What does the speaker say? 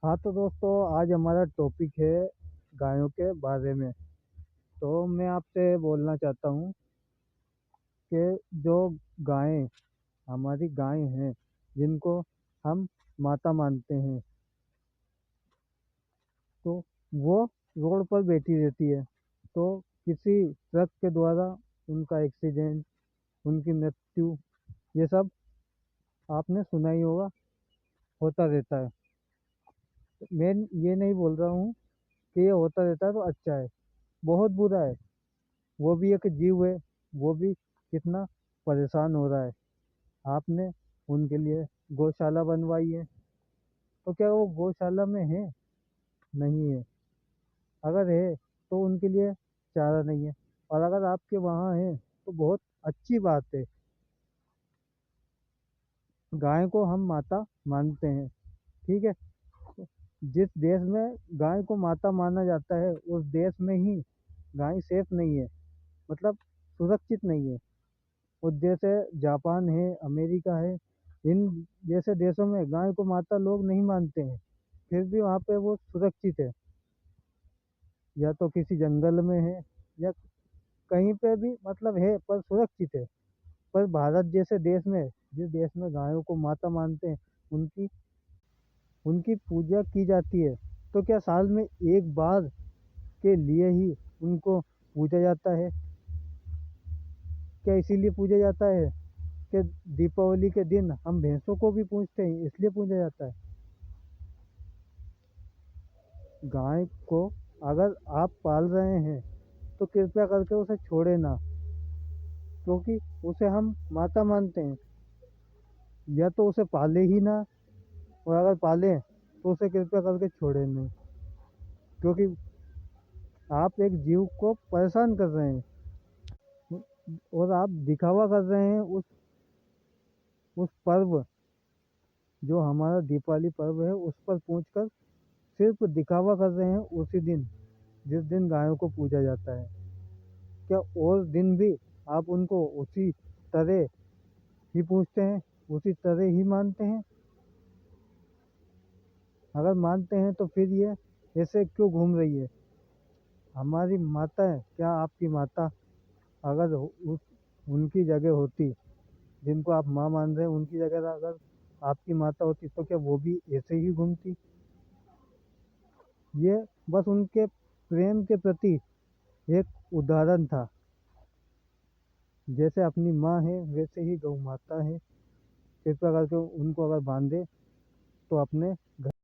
हाँ तो दोस्तों, आज हमारा टॉपिक है गायों के बारे में। तो मैं आपसे बोलना चाहता हूँ कि जो गायें हमारी गायें हैं, जिनको हम माता मानते हैं, तो वो रोड पर बैठी रहती है। तो किसी ट्रक के द्वारा उनका एक्सीडेंट, उनकी मृत्यु, ये सब आपने सुना ही होगा, होता रहता है। मैं ये नहीं बोल रहा हूँ कि ये होता रहता है तो अच्छा है, बहुत बुरा है। वो भी एक जीव है, वो भी कितना परेशान हो रहा है। आपने उनके लिए गौशाला बनवाई है, तो क्या वो गौशाला में है? नहीं है। अगर है तो उनके लिए चारा नहीं है, और अगर आपके वहाँ है तो बहुत अच्छी बात है। गाय को हम माता मानते हैं, ठीक है। जिस देश में गाय को माता माना जाता है, उस देश में ही गाय सेफ नहीं है, मतलब सुरक्षित नहीं है। और जैसे जापान है, अमेरिका है, इन जैसे देशों में गाय को माता लोग नहीं मानते हैं, फिर भी वहाँ पे वो सुरक्षित है। या तो किसी जंगल में है, या कहीं पे भी, मतलब है पर सुरक्षित है। पर भारत जैसे देश में, जिस देश में गायों को माता मानते हैं, उनकी उनकी पूजा की जाती है। तो क्या साल में एक बार के लिए ही उनको पूजा जाता है? क्या इसीलिए पूजा जाता है कि दीपावली के दिन हम भैंसों को भी पूजते हैं, इसलिए पूजा जाता है? गाय को अगर आप पाल रहे हैं तो कृपया करके उसे छोड़े ना, क्योंकि उसे हम माता मानते हैं। या तो उसे पाले ही ना, और अगर पाले तो उसे कृपया करके छोड़े नहीं, क्योंकि आप एक जीव को परेशान कर रहे हैं, और आप दिखावा कर रहे हैं उस पर्व, जो हमारा दीपावली पर्व है, उस पर पहुँच कर सिर्फ दिखावा कर रहे हैं उसी दिन, जिस दिन गायों को पूजा जाता है। क्या और दिन भी आप उनको उसी तरह ही पूछते हैं, उसी तरह ही मानते हैं? अगर मानते हैं तो फिर ये ऐसे क्यों घूम रही है? हमारी माता है, क्या आपकी माता अगर उस उनकी जगह होती, जिनको आप माँ मान रहे हैं, उनकी जगह अगर आपकी माता होती, तो क्या वो भी ऐसे ही घूमती? ये बस उनके प्रेम के प्रति एक उदाहरण था। जैसे अपनी माँ है, वैसे ही गौ माता है। कृपया करके उनको अगर बांधे तो अपने